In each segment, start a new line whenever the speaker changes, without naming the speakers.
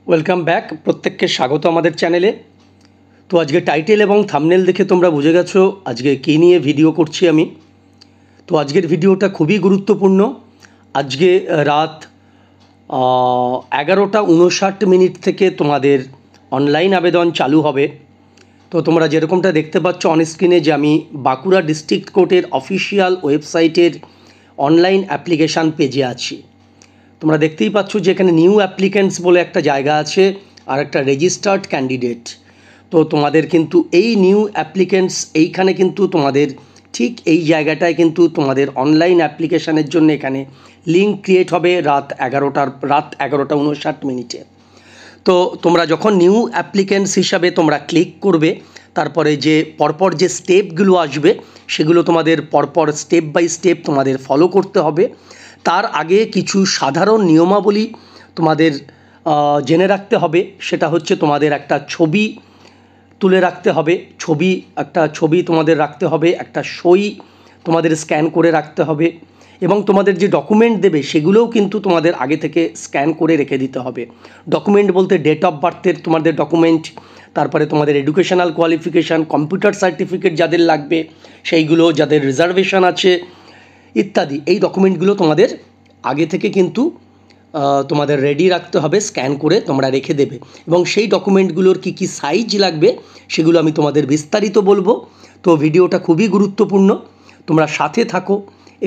Welcome back. প্রত্যেককে স্বাগত আমাদের চ্যানেলে। তো আজকে টাইটেল এবং থাম্বনেল দেখে তোমরা বুঝে গেছো আজকে কী নিয়ে ভিডিও করছি আমি। তো আজকের ভিডিওটা খুবই গুরুত্বপূর্ণ। আজকে রাত 11:59 থেকে তোমাদের অনলাইন আবেদন চালু হবে। তো তোমরা যেরকমটা দেখতে পাচ্ছ অন স্ক্রিনে যে আমি বাঁকুড়া ডিস্ট্রিক্ট কোর্টের অফিসিয়াল ওয়েবসাইটের অনলাইন অ্যাপ্লিকেশান পেজে আছি। তোমরা দেখতেই পাচ্ছ যে এখানে নিউ অ্যাপ্লিক্যান্টস বলে একটা জায়গা আছে আর একটা রেজিস্টার্ড ক্যান্ডিডেট। তো তোমাদের কিন্তু এই নিউ অ্যাপ্লিক্যান্টস এইখানে কিন্তু তোমাদের ঠিক এই জায়গাটায় কিন্তু তোমাদের অনলাইন অ্যাপ্লিকেশানের জন্য এখানে লিঙ্ক ক্রিয়েট হবে রাত 11:59। তো তোমরা যখন নিউ অ্যাপ্লিক্যান্টস হিসাবে তোমরা ক্লিক করবে তারপরে যে পরপর যে স্টেপগুলো আসবে সেগুলো তোমাদের পরপর স্টেপ বাই স্টেপ তোমাদের ফলো করতে হবে। তার আগে কিছু সাধারণ নিয়মাবলী তোমাদের জেনে রাখতে হবে। সেটা হচ্ছে তোমাদের একটা ছবি তুলে রাখতে হবে, একটা ছবি তোমাদের রাখতে হবে, একটা সই তোমাদের স্ক্যান করে রাখতে হবে এবং তোমাদের যে ডকুমেন্ট দেবে সেগুলোও কিন্তু তোমাদের আগে থেকে স্ক্যান করে রেখে দিতে হবে। ডকুমেন্ট বলতে ডেট অফ বার্থের তোমাদের ডকুমেন্ট, তারপরে তোমাদের এডুকেশনাল কোয়ালিফিকেশান, কম্পিউটার সার্টিফিকেট যাদের লাগবে সেইগুলো, যাদের রিজার্ভেশন আছে ইত্যাদি, এই ডকুমেন্টগুলো তোমাদের আগে থেকে কিন্তু তোমাদের রেডি রাখতে হবে, স্ক্যান করে তোমরা রেখে দেবে। এবং সেই ডকুমেন্টগুলোর কী কী সাইজ লাগবে সেগুলো আমি তোমাদের বিস্তারিত বলবো। তো ভিডিওটা খুবই গুরুত্বপূর্ণ, তোমরা সাথে থাকো,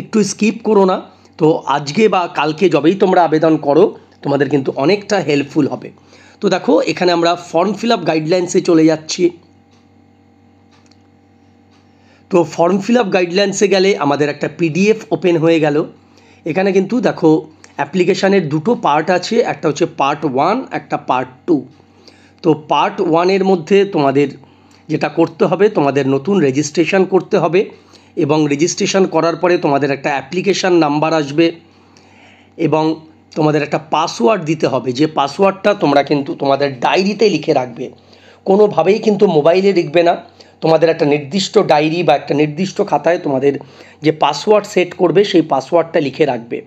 একটু স্কিপ করো না। তো আজকে বা কালকে যবেই তোমরা আবেদন করো তোমাদের কিন্তু অনেকটা হেল্পফুল হবে। তো দেখো এখানে আমরা ফর্ম ফিল আপ গাইডলাইন্সে চলে যাচ্ছি। তো ফর্ম ফিল আপ গাইডলাইন্সে গেলে আমাদের একটা পিডিএফ ওপেন হয়ে গেল। এখানে কিন্তু দেখো অ্যাপ্লিকেশানের দুটো পার্ট আছে, একটা হচ্ছে পার্ট 1, একটা পার্ট 2। তো পার্ট 1-এর মধ্যে তোমাদের যেটা করতে হবে, তোমাদের নতুন রেজিস্ট্রেশন করতে হবে এবং রেজিস্ট্রেশন করার পরে তোমাদের একটা অ্যাপ্লিকেশান নাম্বার আসবে এবং তোমাদের একটা পাসওয়ার্ড দিতে হবে। যে পাসওয়ার্ডটা তোমরা কিন্তু তোমাদের ডায়েরিতে লিখে রাখবে, কোনোভাবেই কিন্তু মোবাইলে লিখবে না। তোমাদের একটা নির্দিষ্ট ডায়েরি বা একটা নির্দিষ্ট খাতায় তোমাদের যে পাসওয়ার্ড সেট করবে সেই পাসওয়ার্ডটা লিখে রাখবে।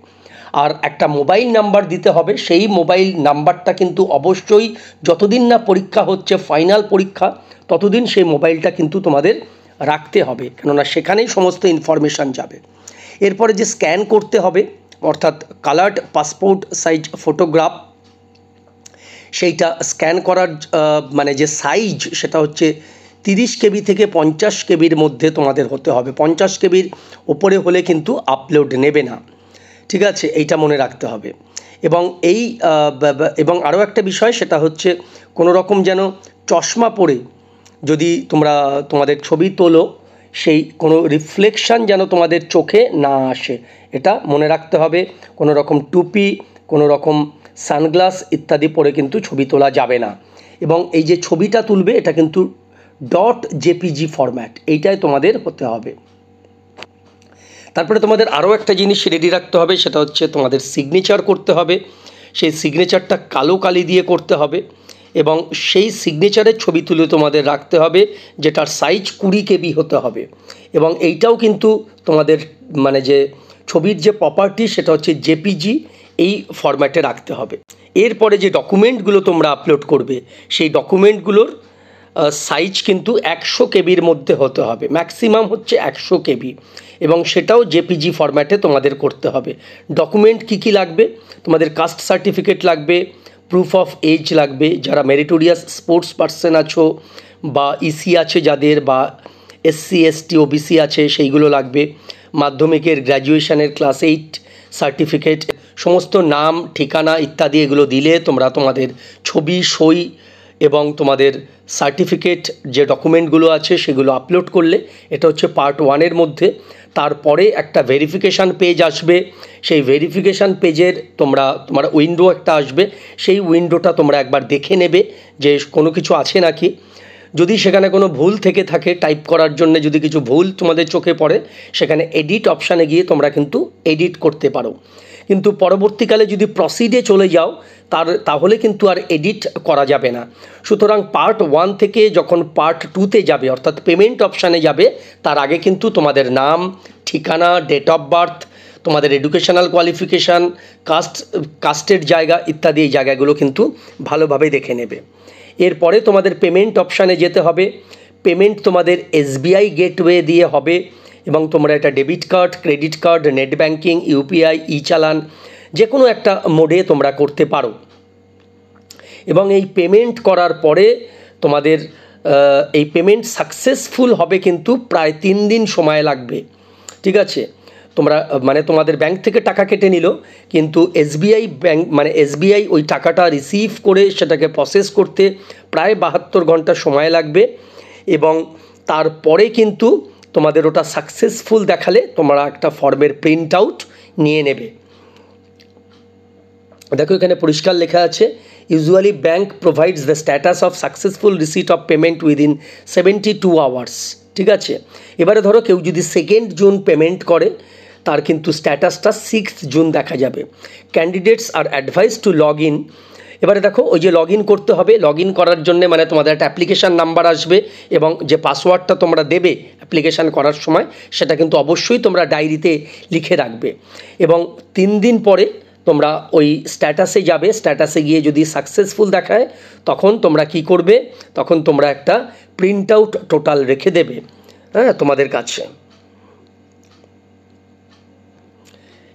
আর একটা মোবাইল নাম্বার দিতে হবে, সেই মোবাইল নাম্বারটা কিন্তু অবশ্যই যতদিন না পরীক্ষা হচ্ছে, ফাইনাল পরীক্ষা, ততদিন সেই মোবাইলটা কিন্তু তোমাদের রাখতে হবে, কেননা সেখানেই সমস্ত ইনফরমেশান যাবে। এরপরে যে স্ক্যান করতে হবে অর্থাৎ কালার্ড পাসপোর্ট সাইজ ফটোগ্রাফ, সেইটা স্ক্যান করার মানে যে সাইজ সেটা হচ্ছে 30 কেবি থেকে 50 কেবির মধ্যে তোমাদের হতে হবে। 50 কেবির ওপরে হলে কিন্তু আপলোড নেবে না, ঠিক আছে? এইটা মনে রাখতে হবে। এবং আরও একটা বিষয়, সেটা হচ্ছে কোনো রকম যেন চশমা পরে যদি তোমাদের ছবি তোলো সেই কোনো রিফ্লেকশান যেন তোমাদের চোখে না আসে, এটা মনে রাখতে হবে। কোনো রকম টুপি, কোনো রকম সানগ্লাস ইত্যাদি পরে কিন্তু ছবি তোলা যাবে না। এবং এই যে ছবিটা তুলবে এটা কিন্তু .jpg ফরম্যাট, এইটাই তোমাদের হতে হবে। তারপরে তোমাদের আরও একটা জিনিস রেডি রাখতে হবে, সেটা হচ্ছে তোমাদের সিগনেচার করতে হবে। সেই সিগনেচারটা কালো কালি দিয়ে করতে হবে এবং সেই সিগনেচারের ছবি তুলে তোমাদের রাখতে হবে, যেটার সাইজ 20 কেবি হতে হবে। এবং এইটাও কিন্তু তোমাদের মানে যে ছবির যে প্রপার্টি সেটা হচ্ছে জেপিজি, এই ফরম্যাটে রাখতে হবে। এরপরে যে ডকুমেন্টগুলো তোমরা আপলোড করবে সেই ডকুমেন্টগুলোর সাইজ কিন্তু 100 কেবির মধ্যে হতে হবে, ম্যাক্সিমাম হচ্ছে 100 কেবি, এবং সেটাও জেপিজি ফরম্যাটে তোমাদের করতে হবে। ডকুমেন্ট কী কী লাগবে, তোমাদের কাস্ট সার্টিফিকেট লাগবে, প্রুফ অফ এজ লাগবে, যারা মেরিটোরিয়াস স্পোর্টস পার্সন আছো বা ইসি আছে যাদের, বা এসসি এসটি ওবিসি আছে সেইগুলো লাগবে, মাধ্যমিকের গ্র্যাজুয়েশনের ক্লাস 8 সার্টিফিকেট, সমস্ত নাম ঠিকানা ইত্যাদি এগুলো দিলে তোমরা তোমাদের ছবি, সই এবং তোমাদের সার্টিফিকেট যে ডকুমেন্টগুলো আছে সেগুলো আপলোড করলে, এটা হচ্ছে পার্ট 1-এর মধ্যে। তারপরে একটা ভেরিফিকেশান পেজ আসবে, সেই ভেরিফিকেশান পেজের তোমার উইন্ডো একটা আসবে, সেই উইন্ডোটা তোমরা একবার দেখে নেবে যে কোনো কিছু আছে নাকি। যদি সেখানে কোনো ভুল থেকে থাকে টাইপ করার জন্য, যদি কিছু ভুল তোমাদের চোখে পড়ে সেখানে এডিট অপশানে গিয়ে তোমরা কিন্তু এডিট করতে পারো। কিন্তু পরবর্তীকালে যদি প্রসিডে চলে যাও তাহলে কিন্তু আর এডিট করা যাবে না। সুতরাং পার্ট 1 থেকে যখন পার্ট 2-তে যাবে অর্থাৎ পেমেন্ট অপশানে যাবে, তার আগে কিন্তু তোমাদের নাম, ঠিকানা, ডেট অফ বার্থ, তোমাদের এডুকেশনাল কোয়ালিফিকেশান, কাস্টের জায়গা ইত্যাদি এই জায়গাগুলো কিন্তু ভালোভাবে দেখে নেবে। এরপরে তোমাদের পেমেন্ট অপশানে যেতে হবে। পেমেন্ট তোমাদের SBI গেটওয়ে দিয়ে হবে এবং তোমরা এটা debit card, credit card, net banking, UPI, e-challan যে কোনো একটা মোডে তোমরা করতে পারো। এবং এই পেমেন্ট করার পরে তোমাদের এই পেমেন্ট সাকসেসফুল হবে কিন্তু প্রায় 3 দিন সময় লাগবে, ঠিক আছে। তোমরা মানে তোমাদের ব্যাংক থেকে টাকা কেটে নিল, কিন্তু SBI ব্যাংক মানে SBI ওই টাকাটা রিসিভ করে সেটাকে প্রসেস করতে প্রায় 72 ঘন্টা সময় লাগবে। এবং তারপরে কিন্তু তোমাদের ওটা সাকসেসফুল দেখালে তোমরা একটা ফর্মের প্রিন্ট আউট নিয়ে নেবে। দেখো এখানে পরিষ্কার লেখা আছে, usually bank provides the status of successful receipt of payment within 72 hours, ঠিক আছে। এবারে ধরো কেউ যদি 2 জুন পেমেন্ট করে, তার কিন্তু স্ট্যাটাসটা 6 জুন দেখা যাবে। ক্যান্ডিডেটস আর অ্যাডভাইস টু লগ ইন। এবারে দেখো ওই যে লগ ইন করতে হবে, লগ ইন করার জন্যে মানে তোমাদের একটা অ্যাপ্লিকেশান নাম্বার আসবে এবং যে পাসওয়ার্ডটা তোমরা দেবে অ্যাপ্লিকেশান করার সময় সেটা কিন্তু অবশ্যই তোমরা ডায়েরিতে লিখে রাখবে। এবং 3 দিন পরে তোমরা ওই স্ট্যাটাসে যাবে, স্ট্যাটাসে গিয়ে যদি সাকসেসফুল দেখায় তখন তোমরা কি করবে, তখন তোমরা একটা প্রিন্ট আউট টোটাল রেখে দেবে হ্যাঁ তোমাদের কাছে।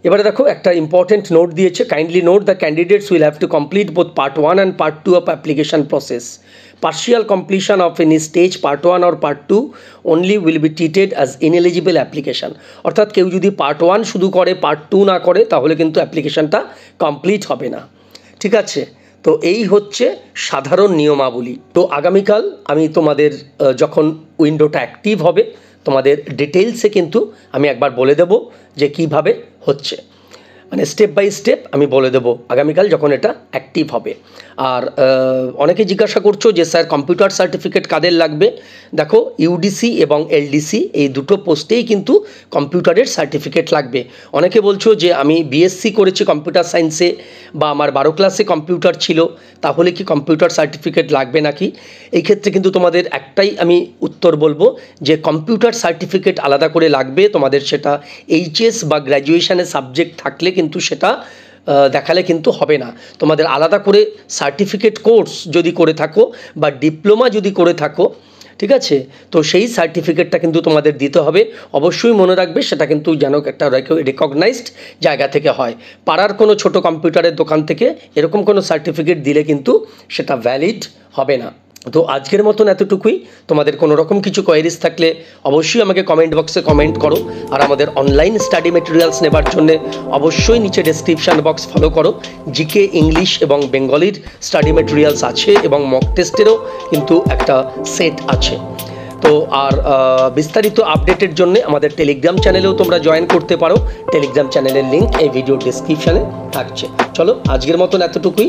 এবারে দেখো একটা ইম্পর্টেন্ট নোট দিয়েছে, kindly note the candidates will have to complete both part 1 and part 2 of application process. Partial completion of any stage part 1 or part 2 only will be treated as ineligible application. অর্থাৎ কেউ যদি part 1 শুধু করে part 2 না করে তাহলে কিন্তু অ্যাপ্লিকেশানটা complete হবে না, ঠিক আছে। তো এই হচ্ছে সাধারণ নিয়মাবলী। তো আগামীকাল আমি তোমাদের যখন উইন্ডোটা অ্যাক্টিভ হবে তোমাদের ডিটেলসে কিন্তু আমি একবার বলে দেব যে কিভাবে হচ্ছে, মানে স্টেপ বাই স্টেপ আমি বলে দেবো আগামীকাল যখন এটা অ্যাক্টিভ হবে। আর অনেকে জিজ্ঞাসা করছো যে স্যার কম্পিউটার সার্টিফিকেট কাদের লাগবে। দেখো UDC এবং LDC এই দুটো পোস্টেই কিন্তু কম্পিউটারের সার্টিফিকেট লাগবে। অনেকে বলছো যে আমি BSc করেছি কম্পিউটার সায়েন্সে বা আমার 12 ক্লাসে কম্পিউটার ছিল, তাহলে কি কম্পিউটার সার্টিফিকেট লাগবে নাকি। এই ক্ষেত্রে কিন্তু তোমাদের একটাই আমি উত্তর বলবো যে কম্পিউটার সার্টিফিকেট আলাদা করে লাগবে। তোমাদের সেটা HS বা গ্র্যাজুয়েশনের সাবজেক্ট থাকলে কিন্তু সেটা দেখালে কিন্তু হবে না। তোমাদের আলাদা করে সার্টিফিকেট কোর্স যদি করে থাকো বা ডিপ্লোমা যদি করে থাকো, ঠিক আছে, তো সেই সার্টিফিকেটটা কিন্তু তোমাদের দিতে হবে। অবশ্যই মনে রাখবে সেটা কিন্তু যেন একটা রেকগনাইজড জায়গা থেকে হয়। পাড়ার কোনো ছোট কম্পিউটারের দোকান থেকে এরকম কোনো সার্টিফিকেট দিলে কিন্তু সেটা ভ্যালিড হবে না। তো আজকের মতন এতটুকুই। তোমাদের কোনো রকম কিছু কোয়েরিজ থাকলে অবশ্যই আমাকে কমেন্ট বক্সে কমেন্ট করো। আর আমাদের অনলাইন স্টাডি মেটেরিয়ালস নেবার জন্য অবশ্যই নিচে ডেসক্রিপশান বক্স ফলো করো। GK, ইংলিশ এবং বেঙ্গলির স্টাডি মেটেরিয়ালস আছে এবং মক টেস্টেরও কিন্তু একটা সেট আছে। তো আর বিস্তারিত আপডেটের জন্য আমাদের টেলিগ্রাম চ্যানেলেও তোমরা জয়েন করতে পারো। টেলিগ্রাম চ্যানেলের লিঙ্ক এই ভিডিও ডেসক্রিপশানে থাকছে। চলো আজকের মতন এতটুকুই।